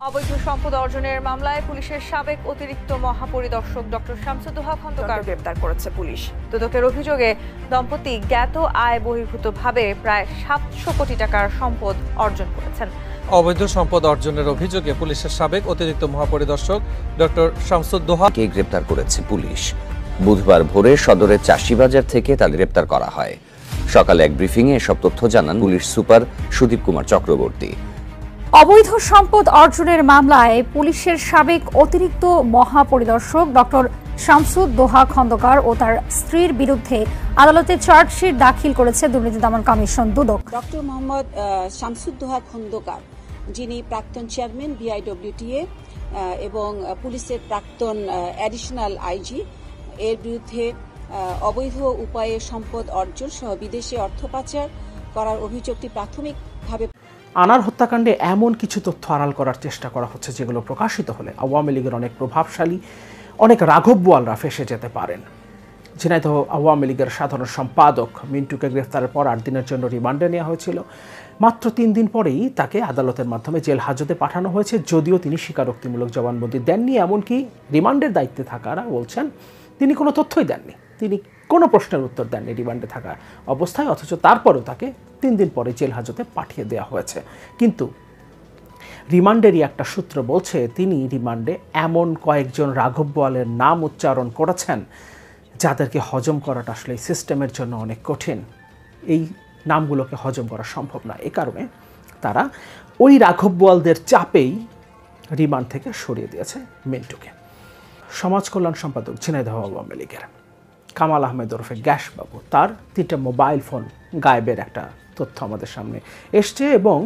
অবৈধ সম্পদ অর্জনের মামলায় পুলিশের সাবেক অতিরিক্ত মহাপরিদর্শক ডক্টর শামসুদ্দোহা খন্দকার গ্রেপ্তার করেছে পুলিশ। দুদকের অভিযোগে দম্পতি জ্ঞাত আয় বহির্ভূতভাবে প্রায় 700 কোটি টাকার সম্পদ অর্জন করেছেন। অবৈধ সম্পদ অর্জনের অভিযোগে পুলিশের সাবেক অতিরিক্ত মহাপরিদর্শক ডক্টর শামসুদ্দোহাকে গ্রেপ্তার করেছে পুলিশ। বুধবার ভোরে সদরের চাষিবাজার থেকে তাদের গ্রেপ্তার করা হয়। সকালে এক ব্রিফিংয়ে এসব তথ্য জানান পুলিশ সুপার সুদীপ কুমার চক্রবর্তী। অবৈধ সম্পদ অর্জনের মামলায় পুলিশের সাবেক অতিরিক্ত মহাপরিদর্শক ডক্টর শামসুদ্দোহা খন্দকার ও তার স্ত্রীর বিরুদ্ধে আদালতে চার্জশিট দাখিল করেছে দুর্নীতি দমন কমিশন দুদক। ডক্টর মোহাম্মদ শামসুদ্দোহা খন্দকার, যিনি প্রাক্তন চেয়ারম্যান বিআইডব্লিউটিএ এবং পুলিশের প্রাক্তন অ্যাডিশনাল আইজি, এর বিরুদ্ধে অবৈধ উপায়ে সম্পদ অর্জন সহ বিদেশে অর্থ পাচার করার অভিযোগটি প্রাথমিকভাবে আনার হত্যাকাণ্ডে এমন কিছু তথ্য আড়াল করার চেষ্টা করা হচ্ছে যেগুলো প্রকাশিত হলে আওয়ামী লীগের অনেক প্রভাবশালী, অনেক রাঘব বোয়ালরা ফেঁসে যেতে পারেন। ঝিনাইদহ আওয়ামী লীগের সাধারণ সম্পাদক মিন্টুকে গ্রেফতারের পর 8 দিনের জন্য রিমান্ডে নেওয়া হয়েছিল। মাত্র 3 দিন পরেই তাকে আদালতের মাধ্যমে জেল হাজতে পাঠানো হয়েছে, যদিও তিনি স্বীকারোক্তিমূলক জবানবন্দি দেননি। এমনকি রিমান্ডের দায়িত্বে থাকারা বলছেন তিনি কোনো তথ্যই দেননি, তিনি কোনো প্রশ্নের উত্তর দেননি রিমান্ডে থাকা অবস্থায়, অথচ তারপরেও তাকে 3 দিন পরে জেল হাজতে পাঠিয়ে দেওয়া হয়েছে। কিন্তু রিমান্ডেরই একটা সূত্র বলছে তিনি রিমান্ডে এমন কয়েকজন রাঘব বোয়ালের নাম উচ্চারণ করেছেন যাদেরকে হজম করাটা আসলে এই সিস্টেমের জন্য অনেক কঠিন। এই নামগুলোকে হজম করা সম্ভব না, এই কারণে তারা ওই রাঘব বোয়ালদের চাপেই রিমান্ড থেকে সরিয়ে দিয়েছে মিন্টুকে। সমাজ কল্যাণ সম্পাদক ঝিনাইদহ আওয়ামী লীগের কামাল আহমেদ ওরফে গ্যাস বাবু, তার 3টা মোবাইল ফোন গায়েবের একটা তথ্য আমাদের সামনে এসছে এবং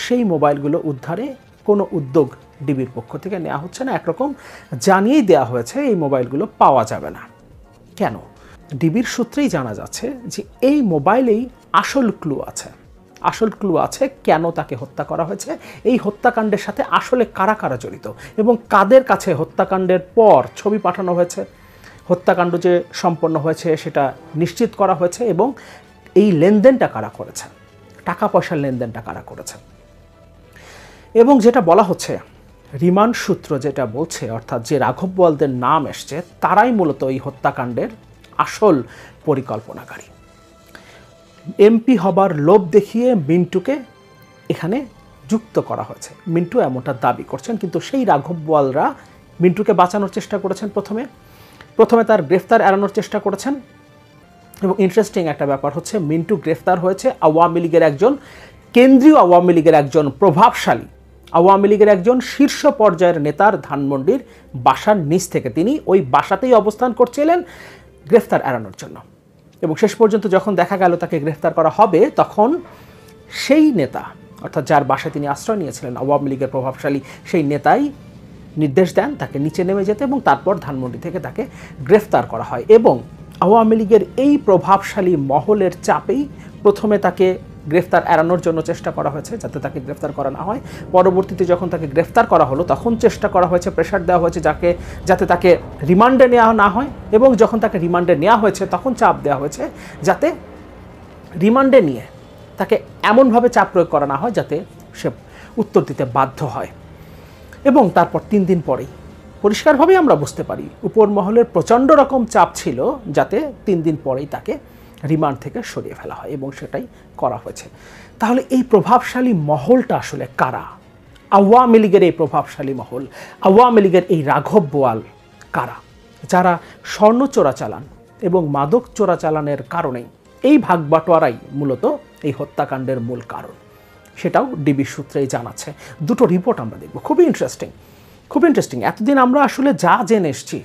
সেই মোবাইলগুলো উদ্ধারে কোনো উদ্যোগ ডিবির পক্ষ থেকে নেওয়া হচ্ছে না। একরকম জানিয়েই দেওয়া হয়েছে এই মোবাইলগুলো পাওয়া যাবে না। কেন? ডিবির সূত্রেই জানা যাচ্ছে যে এই মোবাইলেই আসল ক্লু আছে। আসল ক্লু আছে কেন তাকে হত্যা করা হয়েছে, এই হত্যাকাণ্ডের সাথে আসলে কারা কারা জড়িত এবং কাদের কাছে হত্যাকাণ্ডের পর ছবি পাঠানো হয়েছে, হত্যাকাণ্ড যে সম্পন্ন হয়েছে সেটা নিশ্চিত করা হয়েছে এবং এই লেনদেনটা কারা করেছে, টাকা পয়সার লেনদেনটা কারা করেছে। এবং যেটা বলা হচ্ছে রিমান্ড সূত্র যেটা বলছে, অর্থাৎ যে রাঘব বোয়ালদের নাম এসছে তারাই মূলত এই হত্যাকাণ্ডের আসল পরিকল্পনাকারী। এমপি হবার লোভ দেখিয়ে মিন্টুকে এখানে যুক্ত করা হয়েছে, মিন্টু এমনটা দাবি করছেন। কিন্তু সেই রাঘব বোয়ালরা মিন্টুকে বাঁচানোর চেষ্টা করেছেন, প্রথমে তার গ্রেফতার এড়ানোর চেষ্টা করেছেন। এবং ইন্টারেস্টিং একটা ব্যাপার হচ্ছে মিন্টু গ্রেফতার হয়েছে আওয়ামী লীগের একজন কেন্দ্রীয় আওয়ামী লীগের একজন প্রভাবশালী আওয়ামী লীগের একজন শীর্ষ পর্যায়ের নেতার ধানমন্ডির বাসার নিচ থেকে। তিনি ওই বাসাতেই অবস্থান করছিলেন গ্রেফতার এড়ানোর জন্য এবং শেষ পর্যন্ত যখন দেখা গেল তাকে গ্রেফতার করা হবে তখন সেই নেতা, অর্থাৎ যার বাসায় তিনি আশ্রয় নিয়েছিলেন আওয়ামী লীগের প্রভাবশালী সেই নেতাই নির্দেশ দেন তাকে নিচে নেমে যেতে এবং তারপর ধানমন্ডি থেকে তাকে গ্রেফতার করা হয়। এবং আওয়ামী লীগের এই প্রভাবশালী মহলের চাপেই প্রথমে তাকে গ্রেফতার এড়ানোর জন্য চেষ্টা করা হয়েছে যাতে তাকে গ্রেফতার করা না হয়। পরবর্তীতে যখন তাকে গ্রেফতার করা হলো তখন চেষ্টা করা হয়েছে, প্রেশার দেওয়া হয়েছে যাতে তাকে রিমান্ডে নেওয়া না হয় এবং যখন তাকে রিমান্ডে নেওয়া হয়েছে তখন চাপ দেওয়া হয়েছে যাতে রিমান্ডে নিয়ে তাকে এমনভাবে চাপ প্রয়োগ করা না হয় যাতে সে উত্তর দিতে বাধ্য হয়। এবং তারপর 3 দিন পরেই পরিষ্কারভাবেই আমরা বুঝতে পারি উপর মহলের প্রচণ্ড রকম চাপ ছিল যাতে 3 দিন পরেই তাকে রিমান্ড থেকে সরিয়ে ফেলা হয় এবং সেটাই করা হয়েছে। তাহলে এই প্রভাবশালী মহলটা আসলে কারা? আওয়ামী লীগের এই প্রভাবশালী মহল, আওয়ামী লীগের এই রাঘব বোয়াল কারা, যারা স্বর্ণ চোরাচালান এবং মাদক চোরাচালানের কারণেই এই ভাগবাটোয়ারাই মূলত এই হত্যাকাণ্ডের মূল কারণ, সেটাও ডিবি সূত্রেই জানাচ্ছে। দুটো রিপোর্ট আমরা দেখব, খুবই ইন্টারেস্টিং। এতদিন আমরা আসলে যা জেনে এসেছি,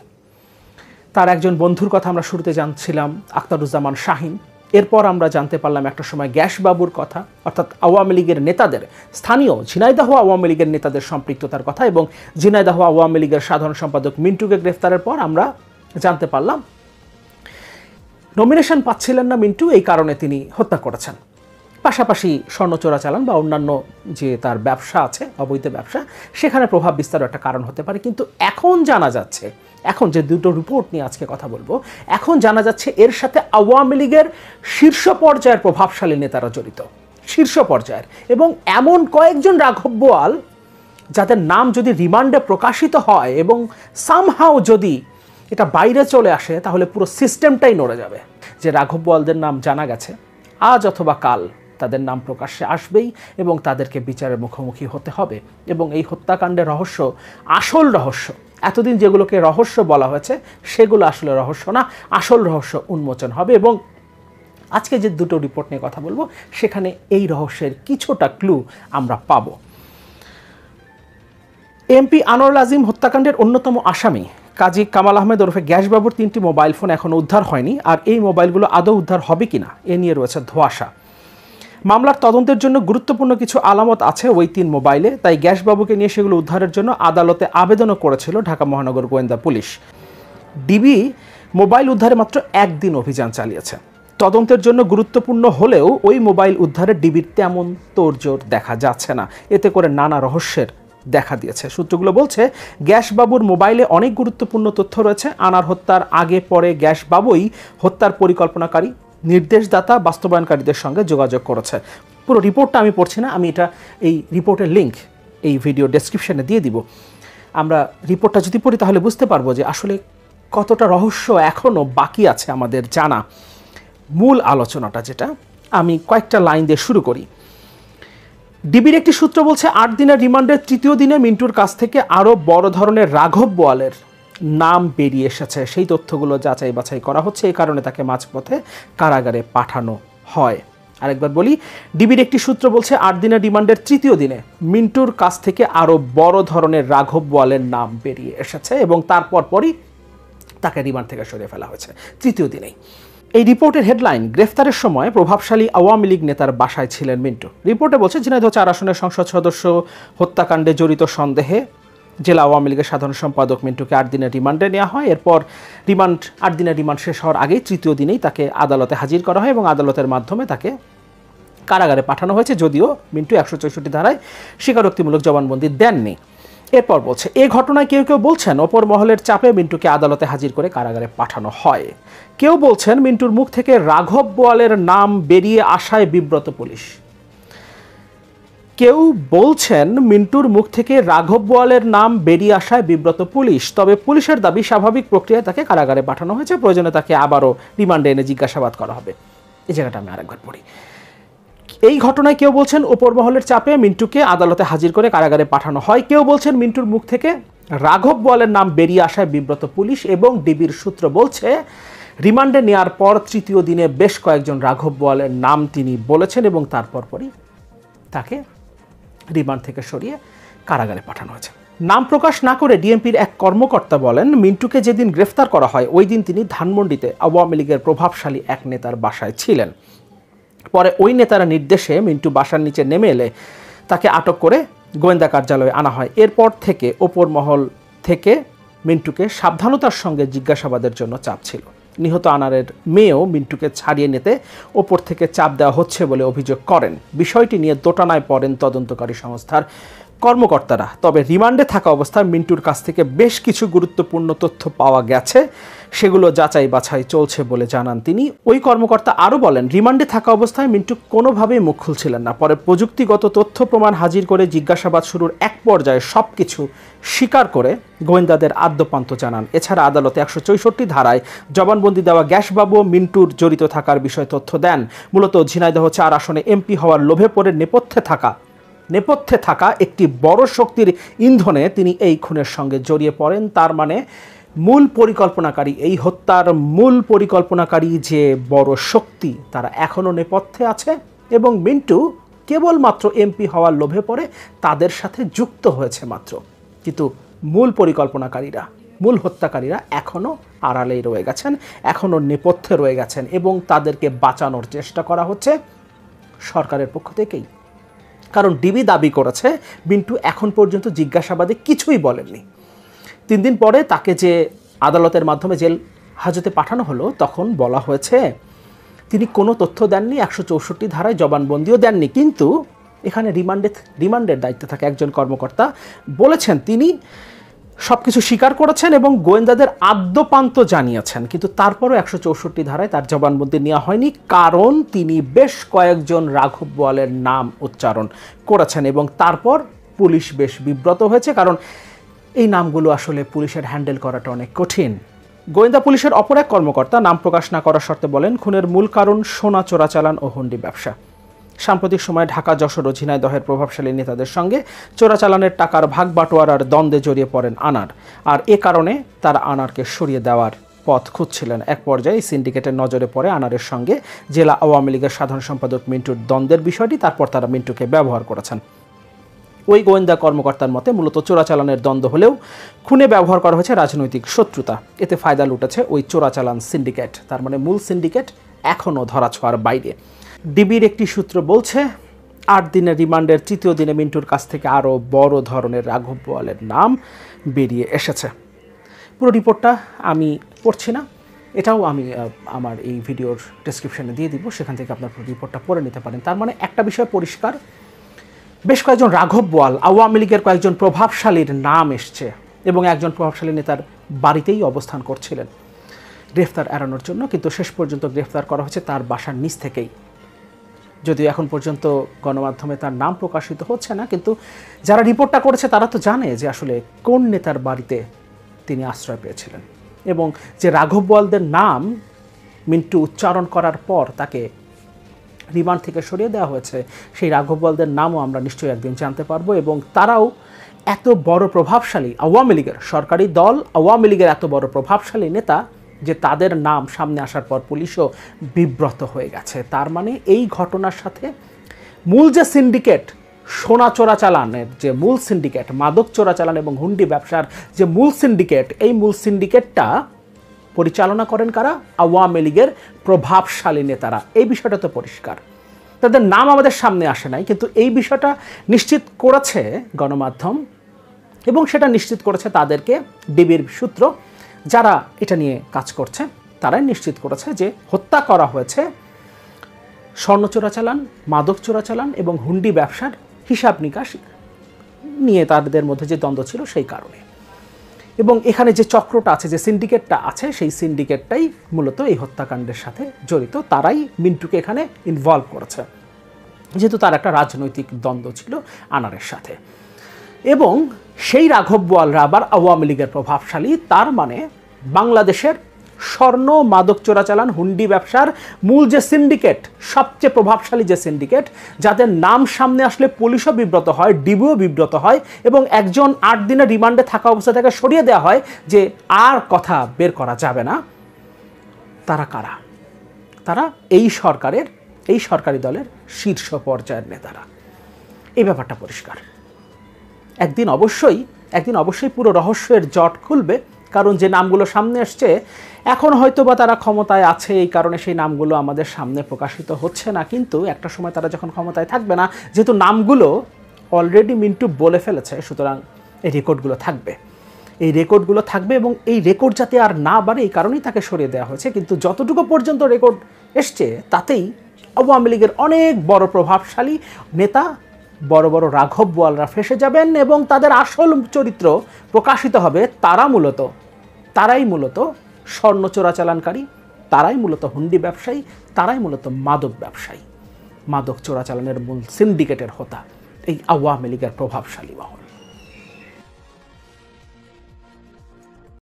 তার একজন বন্ধুর কথা আমরা শুরুতে জানছিলাম, আখতারুজ্জামান শাহিন। এরপর আমরা জানতে পারলাম একটা সময় গ্যাস বাবুর কথা, অর্থাৎ আওয়ামী লীগের নেতাদের, স্থানীয় ঝিনাইদহ আওয়ামী লীগের নেতাদের সম্পৃক্ততার কথা। এবং ঝিনাইদহ আওয়ামী লীগের সাধারণ সম্পাদক মিন্টুকে গ্রেফতারের পর আমরা জানতে পারলাম নমিনেশন পাচ্ছিলেন না মিন্টু, এই কারণে তিনি হত্যা করেছেন। পাশাপাশি স্বর্ণ চোরাচালান বা অন্যান্য যে তার ব্যবসা আছে, অবৈধ ব্যবসা, সেখানে প্রভাব বিস্তারও একটা কারণ হতে পারে। কিন্তু এখন জানা যাচ্ছে, এখন যে দুটো রিপোর্ট নিয়ে আজকে কথা বলবো, এখন জানা যাচ্ছে এর সাথে আওয়ামী লীগের শীর্ষ পর্যায়ের প্রভাবশালী নেতারা জড়িত, শীর্ষ পর্যায়ের, এবং এমন কয়েকজন রাঘব বোয়াল যাদের নাম যদি রিমান্ডে প্রকাশিত হয় এবং সামহাও যদি এটা বাইরে চলে আসে, তাহলে পুরো সিস্টেমটাই নড়ে যাবে। যে রাঘব বোয়ালদের নাম জানা গেছে, আজ অথবা কাল তাদের নাম প্রকাশ্যে আসবেই এবং তাদেরকে বিচারের মুখোমুখি হতে হবে। এবং এই হত্যাকাণ্ডের রহস্য, আসল রহস্য, এতদিন যেগুলোকে রহস্য বলা হয়েছে সেগুলো আসলে রহস্য না, আসল রহস্য উন্মোচন হবে। এবং আজকে যে দুটো রিপোর্ট নিয়ে কথা বলবো সেখানে এই রহস্যের কিছুটা ক্লু আমরা পাব। এমপি আনোয়ারুল আজিম হত্যাকাণ্ডের অন্যতম আসামি কাজী কামাল আহমেদ ওরফে গ্যাসবাবুর 3টি মোবাইল ফোন এখনও উদ্ধার হয়নি, আর এই মোবাইলগুলো আদৌ উদ্ধার হবে কিনা এ নিয়ে রয়েছে ধোঁয়াশা। মামলার তদন্তের জন্য গুরুত্বপূর্ণ কিছু আলামত আছে ওই 3 মোবাইলে, তাই গ্যাসবাবুকে নিয়ে সেগুলো উদ্ধারের জন্য আদালতে আবেদনও করেছিল ঢাকা মহানগর গোয়েন্দা পুলিশ। ডিবি মোবাইল উদ্ধারে মাত্র 1 দিন অভিযান চালিয়েছে। তদন্তের জন্য গুরুত্বপূর্ণ হলেও ওই মোবাইল উদ্ধারে ডিবির তেমন তোড়জোড় দেখা যাচ্ছে না, এতে করে নানা রহস্যের দেখা দিয়েছে। সূত্রগুলো বলছে গ্যাসবাবুর মোবাইলে অনেক গুরুত্বপূর্ণ তথ্য রয়েছে। আনার হত্যার আগে পরে গ্যাসবাবুই হত্যার পরিকল্পনাকারী, নির্দেশদাতা, বাস্তবায়নকারীদের সঙ্গে যোগাযোগ করেছে। পুরো রিপোর্টটা আমি পড়ছি না, আমি এই রিপোর্টের লিঙ্ক এই ভিডিও ডেসক্রিপশনে দিয়ে দিব। আমরা রিপোর্টটা যদি পড়ি তাহলে বুঝতে পারবো যে আসলে কতটা রহস্য এখনও বাকি আছে আমাদের জানা। মূল আলোচনাটা যেটা, আমি কয়েকটা লাইন দিয়ে শুরু করি। ডিবির একটি সূত্র বলছে 8 দিনের রিমান্ডের 3য় দিনে মিন্টুর কাছ থেকে আরও বড় ধরনের রাঘব বোয়ালের নাম বেরিয়ে এসেছে। সেই তথ্যগুলো যাচাই বাছাই করা হচ্ছে, এই কারণে তাকে মাঝপথে কারাগারে পাঠানো হয়। আরেকবার বলি, ডিবির একটি সূত্র বলছে 8 দিনের রিমান্ডের 3য় দিনে মিন্টুর কাছ থেকে আরও বড় ধরনের রাঘব বোয়ালের নাম বেরিয়ে এসেছে এবং তারপরই তাকে রিমান্ড থেকে সরিয়ে ফেলা হয়েছে 3য় দিনেই। এই রিপোর্টের হেডলাইন, গ্রেফতারের সময় প্রভাবশালী আওয়ামী লীগ নেতার বাসায় ছিলেন মিন্টু। রিপোর্টে বলছে ঝিনাইদহ 4 আসনের সংসদ সদস্য হত্যাকাণ্ডে জড়িত সন্দেহে জেলা আওয়ামী লীগের সাধারণ সম্পাদক মিন্টুকে 8 দিনের রিমান্ডে নেওয়া হয়। এরপর 8 দিনের রিমান্ড শেষ হওয়ার আগেই 3য় দিনেই তাকে আদালতে হাজির করা হয় এবং আদালতের মাধ্যমে তাকে কারাগারে পাঠানো হয়েছে, যদিও মিন্টু 164 ধারায় স্বীকারোক্তিমূলক জবানবন্দি দেননি। এরপর বলছে, এই ঘটনায় কেউ কেউ বলছেন অপর মহলের চাপে মিন্টুকে আদালতে হাজির করে কারাগারে পাঠানো হয়। কেউ বলছেন মিন্টুর মুখ থেকে রাঘব বোয়ালের নাম বেরিয়ে আসায় বিব্রত পুলিশ। কেউ বলছেন মিন্টুর মুখ থেকে রাঘব বোয়ালের নাম বেরিয়ে আসায় বিব্রত পুলিশ। তবে পুলিশের দাবি স্বাভাবিক প্রক্রিয়ায় তাকে কারাগারে পাঠানো হয়েছে, প্রয়োজনে তাকে আবারও রিমান্ডে এনে জিজ্ঞাসাবাদ করা হবে। এই জায়গাটা আমি আরেকবার পড়ি। এই ঘটনায় কেউ বলছেন উপর মহলের চাপে মিন্টুকে আদালতে হাজির করে কারাগারে পাঠানো হয়। কেউ বলছেন মিন্টুর মুখ থেকে রাঘব বোয়ালের নাম বেরিয়ে আসায় বিব্রত পুলিশ। এবং ডিবির সূত্র বলছে রিমান্ডে নেওয়ার পর 3য় দিনে বেশ কয়েকজন রাঘব বোয়ালের নাম তিনি বলেছেন এবং তারপরই তাকে রিমান্ড থেকে সরিয়ে কারাগারে পাঠানো হয়েছে। নাম প্রকাশ না করে ডিএমপির এক কর্মকর্তা বলেন, মিন্টুকে যেদিন গ্রেফতার করা হয় ওই দিন তিনি ধানমন্ডিতে আওয়ামী লীগের প্রভাবশালী এক নেতার বাসায় ছিলেন। পরে ওই নেতারা নির্দেশে মিন্টু বাসার নিচে নেমে এলে তাকে আটক করে গোয়েন্দা কার্যালয়ে আনা হয়। এরপর থেকে ওপর মহল থেকে মিন্টুকে সাবধানতার সঙ্গে জিজ্ঞাসাবাদের জন্য চাপ ছিল। নিহত আনারের মেয়েও মিন্টুকে ছাড়িয়ে নিতে ওপর থেকে চাপ দেওয়া হচ্ছে বলে অভিযোগ করেন। বিষয়টি নিয়ে দোটানায় পড়েন তদন্তকারী সংস্থার কর্মকর্তারা। তবে রিমান্ডে থাকা অবস্থায় মিন্টুর কাছ থেকে বেশ কিছু গুরুত্বপূর্ণ তথ্য পাওয়া গেছে, সেগুলো যাচাই বাছাই চলছে বলে জানান তিনি। ওই কর্মকর্তা আরও বলেন, রিমান্ডে থাকা অবস্থায় মিন্টু কোনোভাবেই মুখ খুলছিলেন না। পরে প্রযুক্তিগত তথ্য প্রমাণ হাজির করে জিজ্ঞাসাবাদ শুরুর এক পর্যায়ে সবকিছু স্বীকার করে গোয়েন্দাদের আদ্যপান্ত জানান। এছাড়া আদালতে 164 ধারায় জবানবন্দি দেওয়া গ্যাসবাবু মিন্টুর জড়িত থাকার বিষয়ে তথ্য দেন। মূলত ঝিনাইদহ 4 আসনে এমপি হওয়ার লোভে পড়ে নেপথ্যে থাকা একটি বড় শক্তির ইন্ধনে তিনি এই খুনের সঙ্গে জড়িয়ে পড়েন। তার মানে মূল পরিকল্পনাকারী, এই হত্যার মূল পরিকল্পনাকারী যে বড় শক্তি, তারা এখনও নেপথ্যে আছে এবং মিন্টু কেবলমাত্র এমপি হওয়ার লোভে পড়ে তাদের সাথে যুক্ত হয়েছে মাত্র। কিন্তু মূল পরিকল্পনাকারীরা, মূল হত্যাকারীরা এখনও আড়ালেই রয়ে গেছেন, এখনও নেপথ্যে রয়ে গেছেন এবং তাদেরকে বাঁচানোর চেষ্টা করা হচ্ছে সরকারের পক্ষ থেকেই। কারণ ডিবি দাবি করেছে মিন্টু এখন পর্যন্ত জিজ্ঞাসাবাদে কিছুই বলেননি। 3 দিন পরে তাকে যে আদালতের মাধ্যমে জেল হাজতে পাঠানো হলো, তখন বলা হয়েছে তিনি কোনো তথ্য দেননি, 164 ধারায় জবানবন্দিও দেননি। কিন্তু এখানে রিমান্ডের দায়িত্বে থাকা একজন কর্মকর্তা বলেছেন তিনি সবকিছু স্বীকার করেছেন এবং গোয়েন্দাদের আদ্যপান্ত জানিয়েছেন, কিন্তু তারপরও 164 ধারায় তার জবানবন্দি নেওয়া হয়নি, কারণ তিনি বেশ কয়েকজন রাঘব বোয়ালের নাম উচ্চারণ করেছেন এবং তারপর পুলিশ বেশ বিব্রত হয়েছে, কারণ এই নামগুলো আসলে পুলিশের হ্যান্ডেল করাটা অনেক কঠিন। গোয়েন্দা পুলিশের অপর এক কর্মকর্তা নাম প্রকাশ না করার শর্তে বলেন, খুনের মূল কারণ সোনা চোরাচালান ও হুন্ডি ব্যবসা। সাম্প্রতিক সময়ে ঢাকা, যশোর ও ঝিনাইদহের প্রভাবশালী নেতাদের সঙ্গে চোরাচালানের টাকার ভাগ বাটোয়ারার দ্বন্দ্বে জড়িয়ে পড়েন আনার, আর এ কারণে তারা আনারকে সরিয়ে দেওয়ার পথ খুঁজছিলেন। এক পর্যায়ে সিন্ডিকেটের নজরে পড়ে আনারের সঙ্গে জেলা আওয়ামী লীগের সাধারণ সম্পাদক মিন্টুর দ্বন্দ্বের বিষয়টি। তারপর তারা মিন্টুকে ব্যবহার করেছেন। ওই গোয়েন্দা কর্মকর্তার মতে মূলত চোরাচালানের দ্বন্দ্ব হলেও খুনে ব্যবহার করা হয়েছে রাজনৈতিক শত্রুতা। এতে ফায়দা লুটেছে ওই চোরাচালান সিন্ডিকেট। তার মানে মূল সিন্ডিকেট এখনও ধরাছোঁয়ার বাইরে। ডিবির একটি সূত্র বলছে, 8 দিনের রিমান্ডের তৃতীয় দিনে মিন্টুর কাছ থেকে আরও বড় ধরনের রাঘব বোয়ালের নাম বেরিয়ে এসেছে। পুরো রিপোর্টটা আমি পড়ছি না, এটাও আমি আমার এই ভিডিওর ডেসক্রিপশনে দিয়ে দিব, সেখান থেকে আপনার পুরো রিপোর্টটা পড়ে নিতে পারেন। তার মানে একটা বিষয় পরিষ্কার, বেশ কয়েকজন রাঘব বোয়াল, আওয়ামী লীগের কয়েকজন প্রভাবশালীর নাম এসছে এবং একজন প্রভাবশালী নেতার বাড়িতেই অবস্থান করছিলেন গ্রেফতার এড়ানোর জন্য, কিন্তু শেষ পর্যন্ত গ্রেফতার করা হয়েছে তার বাসার নিচ থেকেই। যদিও এখন পর্যন্ত গণমাধ্যমে তার নাম প্রকাশিত হচ্ছে না, কিন্তু যারা রিপোর্টটা করেছে তারা তো জানে যে আসলে কোন নেতার বাড়িতে তিনি আশ্রয় পেয়েছিলেন, এবং যে রাঘব বোয়ালদের নাম মিন্টু উচ্চারণ করার পর তাকে রিমান্ড থেকে সরিয়ে দেওয়া হয়েছে, সেই রাঘব বোয়ালদের নামও আমরা নিশ্চয়ই একদিন জানতে পারবো। এবং তারাও এত বড় প্রভাবশালী আওয়ামী লীগের সরকারি দল, আওয়ামী লীগের এত বড় প্রভাবশালী নেতা যে তাদের নাম সামনে আসার পর পুলিশও বিব্রত হয়ে গেছে। তার মানে এই ঘটনার সাথে মূল যে সিন্ডিকেট, সোনা চোরাচালানের যে মূল সিন্ডিকেট, মাদক চোরাচালান এবং হুন্ডি ব্যবসার যে মূল সিন্ডিকেট, এই মূল সিন্ডিকেটটা পরিচালনা করেন কারা? আওয়ামী লীগের প্রভাবশালী নেতারা। এই বিষয়টা তো পরিষ্কার, তাদের নাম আমাদের সামনে আসে নাই, কিন্তু এই বিষয়টা নিশ্চিত করেছে গণমাধ্যম, এবং সেটা নিশ্চিত করেছে তাদেরকে ডিবির সূত্র যারা এটা নিয়ে কাজ করছে, তারাই নিশ্চিত করেছে যে হত্যা করা হয়েছে স্বর্ণ চোরাচালান, মাদক চোরাচালান এবং হুন্ডি ব্যবসার হিসাব নিকাশ নিয়ে তাদের মধ্যে যে দ্বন্দ্ব ছিল সেই কারণে। এবং এখানে যে চক্রটা আছে, যে সিন্ডিকেটটা আছে, সেই সিন্ডিকেটটাই মূলত এই হত্যাকাণ্ডের সাথে জড়িত। তারাই মিন্টুকে এখানে ইনভলভ করেছে, যেহেতু তার একটা রাজনৈতিক দ্বন্দ্ব ছিল আনারের সাথে। এবং সেই রাঘব বোয়ালরা আবার আওয়ামী লীগের প্রভাবশালী। তার মানে বাংলাদেশের স্বর্ণ, মাদক চোরাচালান, হুন্ডি ব্যবসার মূল যে সিন্ডিকেট, সবচেয়ে প্রভাবশালী যে সিন্ডিকেট, যাদের নাম সামনে আসলে পুলিশও বিব্রত হয়, ডিবিও বিব্রত হয়, এবং একজন 8 দিনের রিমান্ডে থাকা অবস্থা থেকে সরিয়ে দেওয়া হয় যে আর কথা বের করা যাবে না, তারা কারা? তারা এই সরকারের, এই সরকারি দলের শীর্ষ পর্যায়ের নেতারা। এই ব্যাপারটা পরিষ্কার। একদিন অবশ্যই পুরো রহস্যের জট খুলবে, কারণ যে নামগুলো সামনে আসছে এখন হয়তো বা তারা ক্ষমতায় আছে, এই কারণে সেই নামগুলো আমাদের সামনে প্রকাশিত হচ্ছে না, কিন্তু একটা সময় তারা যখন ক্ষমতায় থাকবে না, যেহেতু নামগুলো অলরেডি মিন্টু বলে ফেলেছে, সুতরাং এই রেকর্ডগুলো থাকবে এবং এই রেকর্ড যাতে আর না বাড়ে এই কারণেই তাকে সরিয়ে দেওয়া হয়েছে। কিন্তু যতটুকু পর্যন্ত রেকর্ড এসছে তাতেই আওয়ামী লীগের অনেক বড় প্রভাবশালী নেতা, বড় বড় রাঘব বোয়ালরা ফেসে যাবেন এবং তাদের আসল চরিত্র প্রকাশিত হবে। তারাই মূলত স্বর্ণ চোরাচালানকারী, তারাই মূলত হুন্ডি ব্যবসায়ী, তারাই মূলত মাদক ব্যবসায়ী, মাদক চোরাচালানের মূল সিন্ডিকেটের হোতা এই আওয়ামী লীগের প্রভাবশালী মহল।